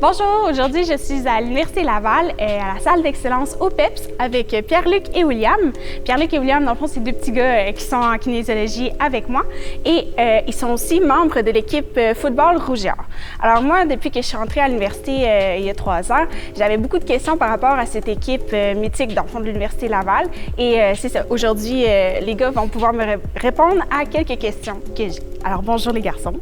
Bonjour, aujourd'hui je suis à l'Université Laval, à la salle d'excellence OPEPS avec Pierre-Luc et William. Pierre-Luc et William, dans le fond, c'est deux petits gars qui sont en kinésiologie avec moi et ils sont aussi membres de l'équipe football Rouge et Or. Alors moi, depuis que je suis rentrée à l'université il y a 3 ans, j'avais beaucoup de questions par rapport à cette équipe mythique dans le fond de l'Université Laval et c'est ça, aujourd'hui les gars vont pouvoir me répondre à quelques questions que j'ai. Alors bonjour les garçons.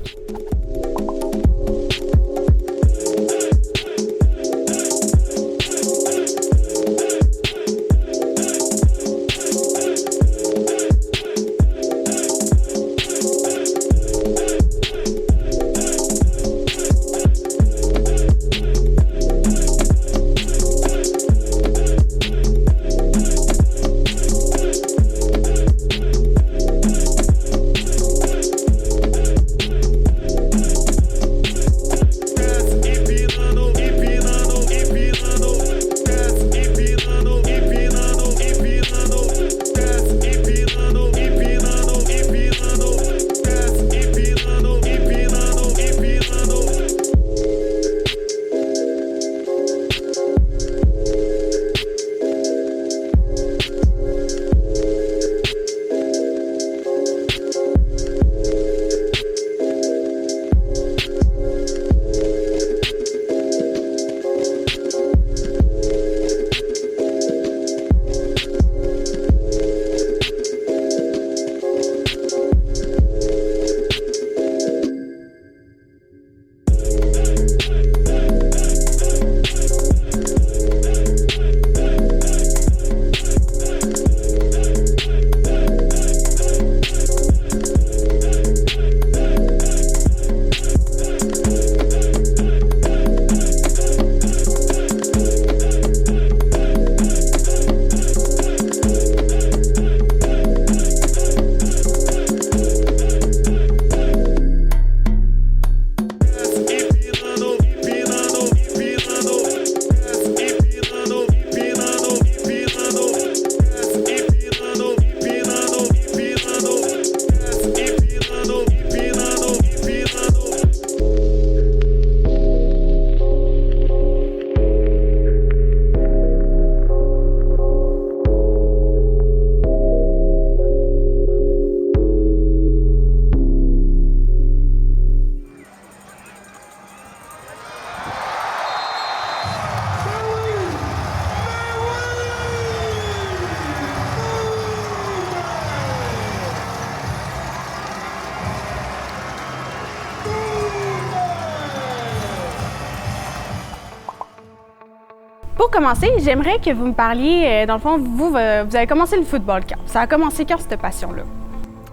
Pour commencer, j'aimerais que vous me parliez, dans le fond, vous avez commencé le football quand? Ça a commencé quand, cette passion-là?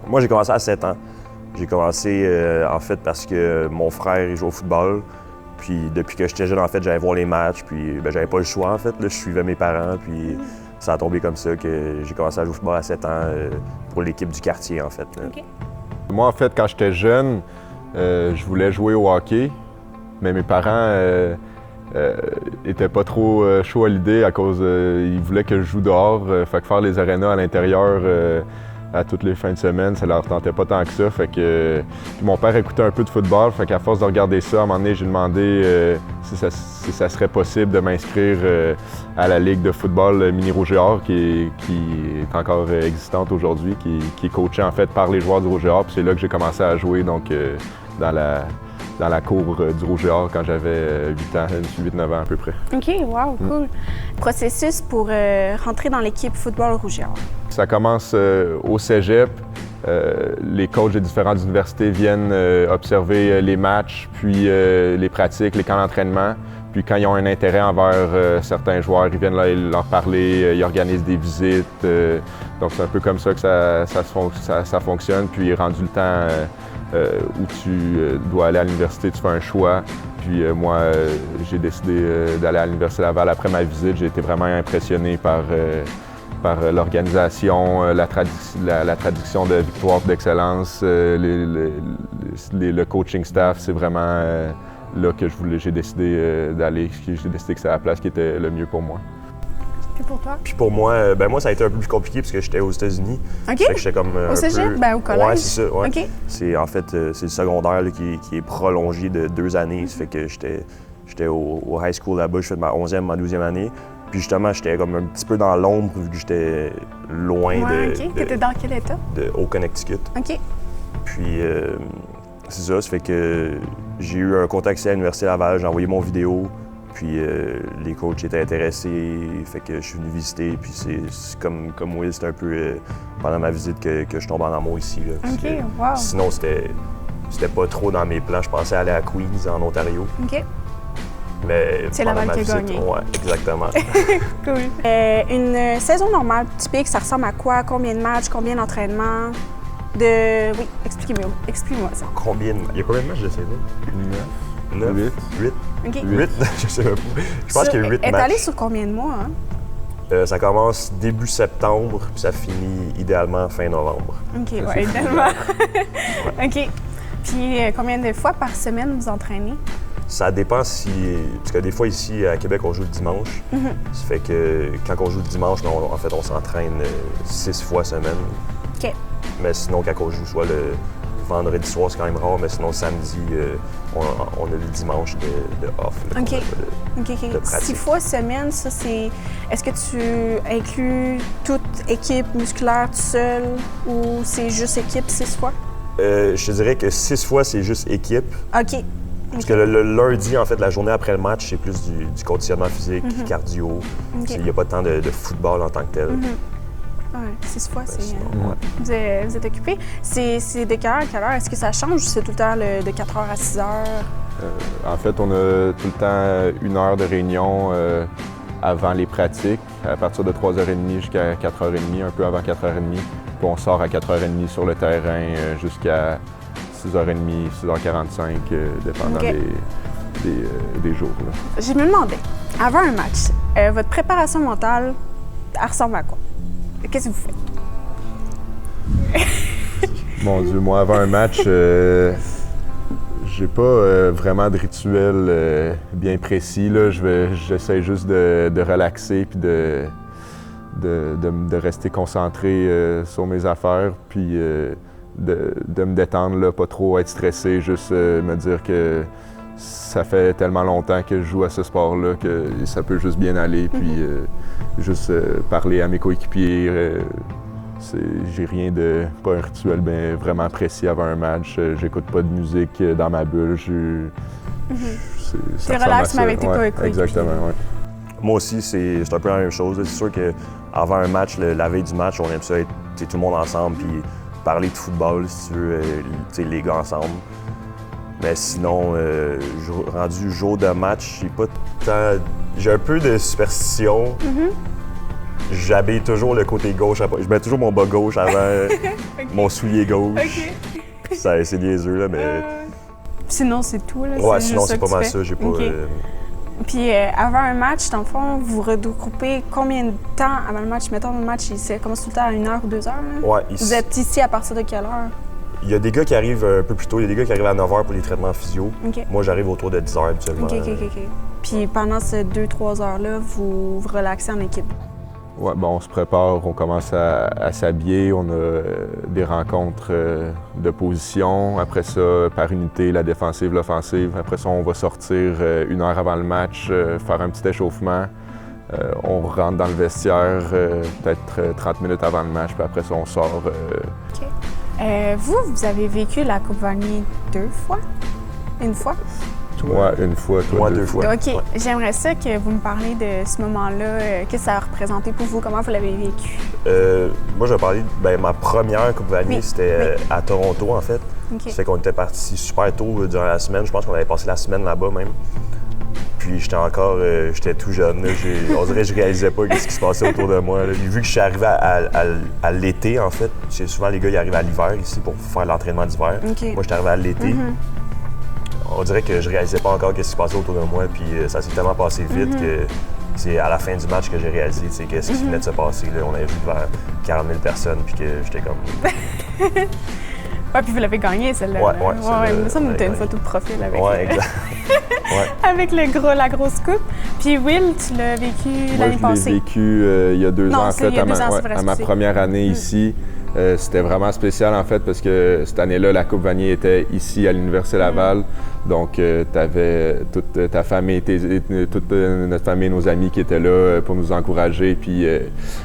Moi, j'ai commencé à 7 ans. J'ai commencé, en fait, parce que mon frère, il joue au football. Puis depuis que j'étais jeune, en fait, j'allais voir les matchs. Puis j'avais pas le choix, en fait. Là, je suivais mes parents. Puis ça a tombé comme ça que j'ai commencé à jouer au football à 7 ans pour l'équipe du quartier, en fait. Okay. Moi, en fait, quand j'étais jeune, je voulais jouer au hockey. Mais mes parents n'étaient pas trop chauds à l'idée à cause ils voulaient que je joue dehors. Fait que faire les arénas à l'intérieur à toutes les fins de semaine, ça leur tentait pas tant que ça. Fait que puis mon père écoutait un peu de football, fait qu'à force de regarder ça, à un moment donné, j'ai demandé si ça serait possible de m'inscrire à la Ligue de football Mini Rouge et Or, qui est encore existante aujourd'hui, qui est coachée en fait par les joueurs du Rouge et Or. Puis c'est là que j'ai commencé à jouer donc dans la cour du Rouge et Or quand j'avais 8 ans, 8-9 ans à peu près. OK, wow, cool. Processus pour rentrer dans l'équipe football Rouge et Or. Ça commence au cégep. Les coachs des différentes universités viennent observer les matchs, puis les pratiques, les camps d'entraînement. Puis quand ils ont un intérêt envers certains joueurs, ils viennent leur parler, ils organisent des visites. Donc c'est un peu comme ça que ça fonctionne. Puis rendu le temps où tu dois aller à l'université, tu fais un choix. Puis moi, j'ai décidé d'aller à l'Université Laval. Après ma visite, j'ai été vraiment impressionné par l'organisation, la traduction de victoire d'excellence, le coaching staff. C'est vraiment là que j'ai décidé d'aller, j'ai décidé que c'était la place qui était le mieux pour moi. Puis pour toi? Puis pour moi, moi, ça a été un peu plus compliqué parce que j'étais aux États-Unis. OK. Fait que j'étais comme au cégep? Au collège? Ouais, c'est ça. Ouais. OK. C'est, en fait, c'est le secondaire là, qui est prolongé de 2 années. Ça fait que J'étais au high school là-bas, je fais ma 11e, ma 12e année. Puis justement, j'étais comme un petit peu dans l'ombre vu que j'étais loin OK. T'étais dans quel état? au Connecticut. OK. Puis c'est ça fait que j'ai eu un contact ici à l'Université Laval, j'ai envoyé mon vidéo. Puis les coachs étaient intéressés, fait que je suis venu visiter. Puis c'est comme Will, c'était un peu pendant ma visite que je tombe en amour ici. Là, OK, wow. Sinon, c'était pas trop dans mes plans. Je pensais aller à Queens, en Ontario. OK. Mais c'est pendant Laval ma qui a visite, gagné. ouais, exactement. Cool. Une saison normale typique, ça ressemble à quoi? Combien de matchs? Combien d'entraînements? Oui, explique-moi ça. Il y a combien de matchs de saison? 9? 8. 8? OK. 8? Je sais même pas. Je pense qu'il y a 8 matchs. Est allé sur combien de mois? Hein? Ça commence début septembre, puis ça finit idéalement fin novembre. OK, ouais, idéalement. OK. Puis combien de fois par semaine vous entraînez? Ça dépend si... Parce que des fois, ici, à Québec, on joue le dimanche. Ça fait que quand on joue le dimanche, on s'entraîne 6 fois semaine. OK. Mais sinon, quand on joue soit le vendredi soir, c'est quand même rare, mais sinon, samedi, on a le dimanche de off. Là, OK. de pratique. 6 fois semaine, ça, c'est... Est-ce que tu inclus toute équipe musculaire tout seul ou c'est juste équipe 6 fois? Je te dirais que 6 fois, c'est juste équipe. OK. Parce que le lundi, en fait, la journée après le match, c'est plus du conditionnement physique, cardio. Il n'y a pas tant de football en tant que tel. Ouais, 6 fois, c'est... Sinon, Vous êtes occupé. C'est de quelle heure à quelle heure? Est-ce que ça change ou c'est tout le temps de 4 heures à 6 heures? En fait, on a tout le temps 1 heure de réunion avant les pratiques, à partir de 3h30 jusqu'à 4h30, un peu avant 4h30. Puis on sort à 4h30 sur le terrain jusqu'à 6h30, 6h45, dépendant des jours. Là. Je me demandais, avant un match, votre préparation mentale, elle ressemble à quoi? Qu'est-ce que vous faites? Mon Dieu, moi, avant un match, j'ai pas vraiment de rituel bien précis. Là. J'essaie juste de relaxer puis de rester concentré sur mes affaires, puis de me détendre, là, pas trop être stressé, juste me dire que ça fait tellement longtemps que je joue à ce sport-là que ça peut juste bien aller, puis juste parler à mes coéquipiers. J'ai rien de... pas un rituel vraiment précis avant un match. J'écoute pas de musique dans ma bulle. Tu relaxes, mais avec tes coéquipiers. Exactement, oui. Moi aussi, c'est un peu la même chose. C'est sûr qu'avant un match, la veille du match, on aime ça être tout le monde ensemble puis parler de football, si tu veux, les gars ensemble. Mais sinon, rendu jour de match, j'ai un peu de superstition. J'habille toujours le côté gauche. Je mets toujours mon bas gauche avant mon soulier gauche. C'est niaiseux, là, mais... Sinon, c'est tout, là? Ouais, sinon, c'est pas mal ça. J'ai pas... Puis, avant un match, dans le fond, vous regroupez combien de temps avant le match? Mettons, le match, il commence tout le temps à 1 heure ou 2 heures, là? Ouais. Vous êtes ici à partir de quelle heure? Il y a des gars qui arrivent un peu plus tôt. Il y a des gars qui arrivent à 9 h pour les traitements physio. OK. Moi, j'arrive autour de 10 h habituellement. OK. Puis, pendant ces 2-3 heures-là, vous relaxez en équipe? Ouais, bon, on se prépare, on commence à s'habiller, on a des rencontres de position. Après ça, par unité, la défensive, l'offensive. Après ça, on va sortir 1 heure avant le match, faire un petit échauffement. On rentre dans le vestiaire peut-être 30 minutes avant le match, puis après ça, on sort. OK. Vous avez vécu la Coupe Vanier 2 fois? Une fois? Moi, 1 fois, toi, Moi, 2 fois. OK. Ouais. J'aimerais ça que vous me parliez de ce moment-là. Qu'est-ce que ça a représenté pour vous? Comment vous l'avez vécu? Moi, je vais parler de ma première Coupe Vanier. C'était à Toronto, en fait. Okay. Ça fait qu'on était partis super tôt durant la semaine. Je pense qu'on avait passé la semaine là-bas, même. Puis j'étais tout jeune. Là. On dirait que je réalisais pas ce qui se passait autour de moi. Là. Vu que je suis arrivé à l'été, en fait, souvent les gars ils arrivent à l'hiver ici pour faire l'entraînement d'hiver. Okay. Moi, j'étais arrivé à l'été. On dirait que je réalisais pas encore ce qui se passait autour de moi, puis ça s'est tellement passé vite que c'est à la fin du match que j'ai réalisé qu'est-ce qui venait de se passer. Là. On avait vu vers 40 000 personnes, puis que j'étais comme... Ouais, puis vous l'avez gagné, celle-là. Ouais, ça nous fait une photo de profil avec, exact. avec la grosse coupe. Puis Will, tu l'as vécu l'année passée? Moi, je l'ai vécu il y a 2 ans, en fait, il y a 2 ans, à ma première année ici. C'était vraiment spécial en fait parce que cette année-là, la Coupe Vanier était ici à l'Université Laval. Donc, tu avais toute ta famille, toute notre famille, nos amis qui étaient là pour nous encourager. Puis,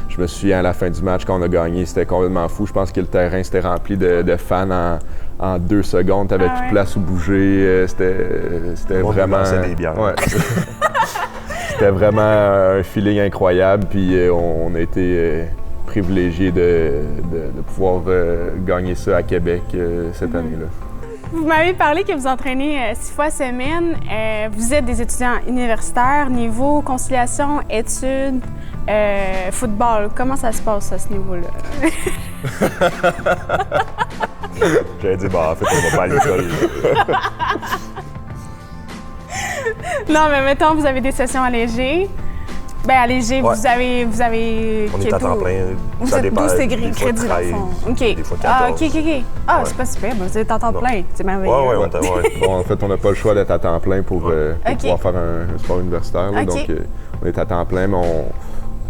je me souviens à la fin du match, quand on a gagné, c'était complètement fou. Je pense que le terrain s'était rempli de fans en 2 secondes. Tu n'avais plus de place où bouger. C'était vraiment. Des bières. Ouais. C'était vraiment un feeling incroyable. Puis, on a été privilégiés de pouvoir gagner ça à Québec cette année-là. Vous m'avez parlé que vous entraînez 6 fois semaine. Vous êtes des étudiants universitaires, niveau conciliation, études, football. Comment ça se passe à ce niveau-là? J'allais dire, en fait, on va pas à l'école. Non, mais mettons, vous avez des sessions allégées. Bien, allégées, Ouais. vous avez... On est à temps plein. Vous Ça êtes dépend. 12 Des crédits fois dans le 13, fond. OK. des fois 14. Ah, OK. Ah, Ouais. c'est pas super. Vous êtes à temps Non. plein. C'est merveilleux. Ouais, on est ouais. Bon, en fait, on n'a pas le choix d'être à temps plein pour Ok. pouvoir faire un sport universitaire. Là. Ok. Donc, on est à temps plein, mais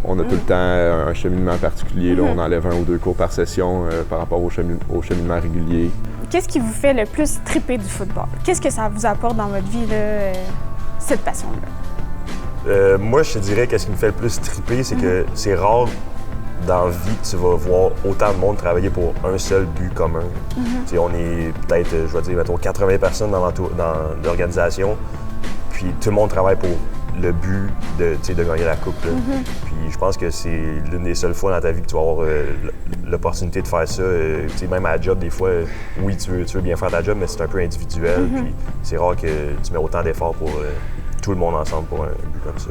on a tout le temps un cheminement particulier. Là. On enlève 1 ou 2 cours par session par rapport au cheminement régulier. Qu'est-ce qui vous fait le plus triper du football? Qu'est-ce que ça vous apporte dans votre vie, là, cette passion-là? Moi, je te dirais que ce qui me fait le plus triper, c'est que c'est rare dans la vie que tu vas voir autant de monde travailler pour un seul but commun. Tu sais, on est peut-être, je vais dire, mettons, 80 personnes dans l'organisation, puis tout le monde travaille pour le but de gagner la coupe. Là. Puis je pense que c'est l'une des seules fois dans ta vie que tu vas avoir l'opportunité de faire ça. Tu sais, même à la job, des fois, oui, tu veux bien faire ta job, mais c'est un peu individuel. Puis c'est rare que tu mets autant d'efforts pour tout le monde ensemble pour un but comme ça.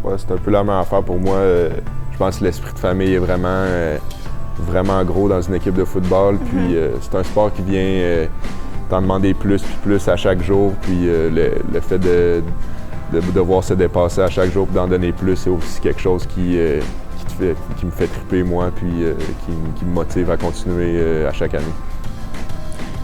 Ouais, c'est un peu la même affaire pour moi. Je pense que l'esprit de famille est vraiment gros dans une équipe de football. Puis c'est un sport qui vient t'en demander plus puis plus à chaque jour. Puis le fait de devoir se dépasser à chaque jour et d'en donner plus, c'est aussi quelque chose qui me fait triper moi puis qui me motive à continuer à chaque année.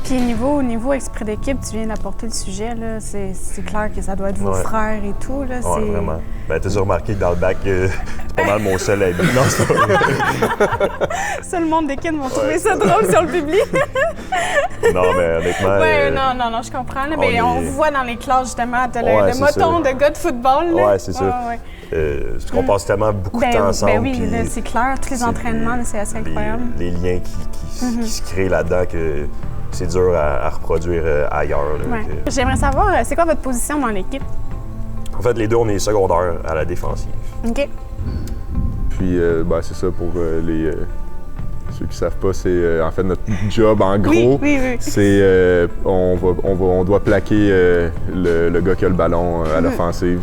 Puis niveau esprit d'équipe, tu viens d'apporter le sujet, là. C'est clair que ça doit être vos frères et tout, là. Ouais, vraiment. Ben, t'as remarqué que dans le bac, c'est pas mal mon seul ami. Non, c'est pas Seul le monde des kids vont trouver ça drôle sur le public. Non, mais honnêtement... Ouais, non, je comprends. Là, mais on vous voit dans les classes, justement, t'as Ouais, le c'est moton ça. de gars de football, là. Ouais, c'est ça. Ouais. Parce qu'on passe tellement beaucoup de temps ensemble. Ben oui, puis là, c'est clair. Tous les entraînements, là, c'est assez incroyable. Les liens qui se créent là-dedans, que c'est dur à reproduire ailleurs. Là, Ouais. J'aimerais savoir, c'est quoi votre position dans l'équipe? En fait, les deux, on est secondaires à la défensive. OK. Puis c'est ça pour ceux qui savent pas, c'est en fait notre job en gros. Oui. C'est on doit plaquer le gars qui a le ballon à l'offensive.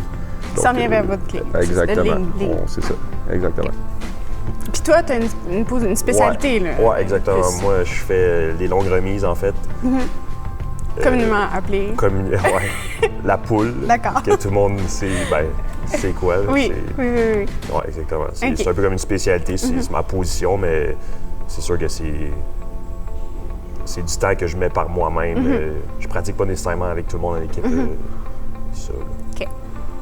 Ça vient vers votre clé. Exactement. Ligne. C'est ça, exactement. Puis toi, tu as une spécialité, là. Ouais, exactement. Plus. Moi, je fais les longues remises, en fait. Communément appelé. Ouais. La poule. D'accord. Que tout le monde sait, c'est quoi. Là, Oui. Ouais, exactement. C'est Ok. un peu comme une spécialité. C'est ma position, mais c'est sûr que c'est du temps que je mets par moi-même. Je pratique pas nécessairement avec tout le monde dans l'équipe. Ça. OK.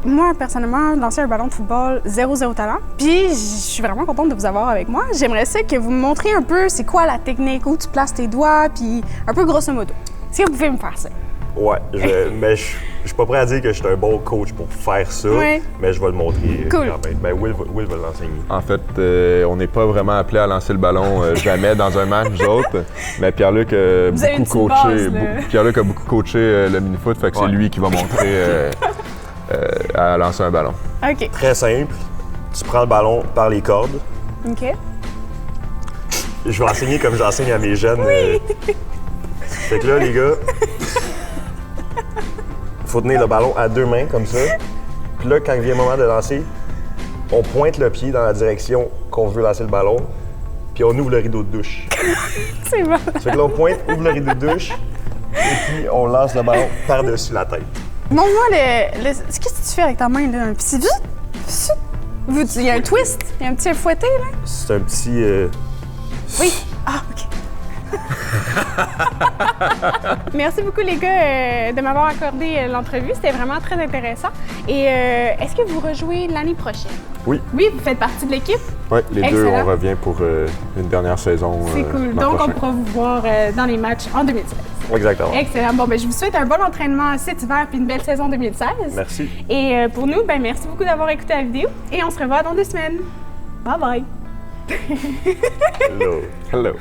Moi, personnellement, lancer un ballon de football, zéro talent. Puis, je suis vraiment contente de vous avoir avec moi. J'aimerais ça que vous me montriez un peu c'est quoi la technique, où tu places tes doigts, puis un peu grosso modo. Est-ce que vous pouvez me faire ça? Ouais, mais je suis pas prêt à dire que je suis un bon coach pour faire ça, Ouais. mais je vais le montrer Cool. quand même. Ben, Will va l'enseigner. En fait, on n'est pas vraiment appelé à lancer le ballon jamais dans un match, nous autres. Mais Pierre-Luc a Vous avez une beaucoup petite coaché. base, là. Pierre-Luc a beaucoup coaché le mini-foot, fait que c'est Ouais. lui qui va montrer à lancer un ballon. OK. Très simple. Tu prends le ballon par les cordes. OK. Je vais enseigner comme j'enseigne à mes jeunes. Fait que là, les gars, faut tenir le ballon à 2 mains, comme ça. Puis là, quand il vient le moment de lancer, on pointe le pied dans la direction qu'on veut lancer le ballon, puis on ouvre le rideau de douche. C'est bon. Fait que là, on pointe, ouvre le rideau de douche, et puis on lance le ballon par-dessus la tête. Montre-moi qu'est-ce que tu fais avec ta main, là? Un petit il y a un twist? Il y a un petit fouetté, là? C'est un petit... Oui. Ah, OK. Merci beaucoup les gars de m'avoir accordé l'entrevue, c'était vraiment très intéressant. Et est-ce que vous rejouez l'année prochaine? Oui. Oui, vous faites partie de l'équipe? Oui, les deux, Excellent. on revient pour une dernière saison. C'est cool, l'an donc prochain. on pourra vous voir dans les matchs en 2016. Exactement. Excellent, bon ben je vous souhaite un bon entraînement cet hiver puis une belle saison 2016. Merci. Et pour nous, ben merci beaucoup d'avoir écouté la vidéo et on se revoit dans 2 semaines. Bye bye! Hello. Hello.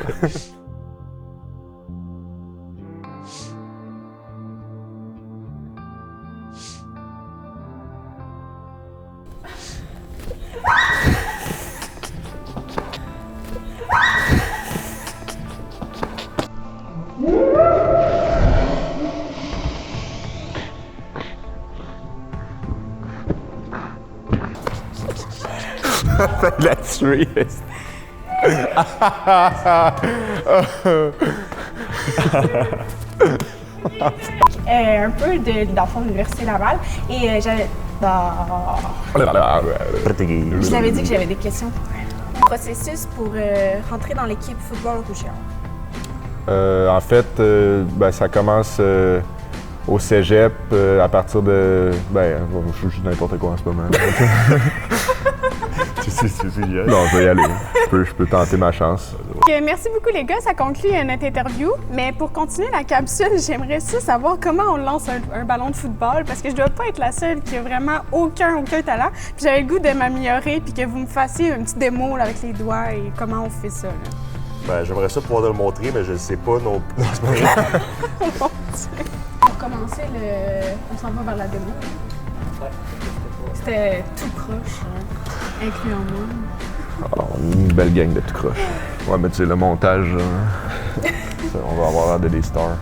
Là-dessus. Un peu d'enfant de l'Université Laval et j'avais... Je l'avais dit que j'avais des questions pour le processus pour rentrer dans l'équipe football rouge. En fait, ça commence au cégep à partir de... je joue n'importe quoi en ce moment. Non, je vais y aller. Je peux tenter ma chance. Merci beaucoup les gars, ça conclut notre interview. Mais pour continuer la capsule, j'aimerais savoir comment on lance un ballon de football parce que je dois pas être la seule qui a vraiment aucun talent. Puis j'avais le goût de m'améliorer puis que vous me fassiez une petite démo là, avec les doigts et comment on fait ça. Là. Ben, j'aimerais ça pouvoir te le montrer, mais je ne sais pas non plus. Non, c'est pas vrai. Mon Dieu. Pour commencer, on s'en va vers la démo. C'était tout croche, incluant moi. Alors, une belle gang de tout croche. Ouais, mais tu sais, le montage, on va avoir l'air de des stars.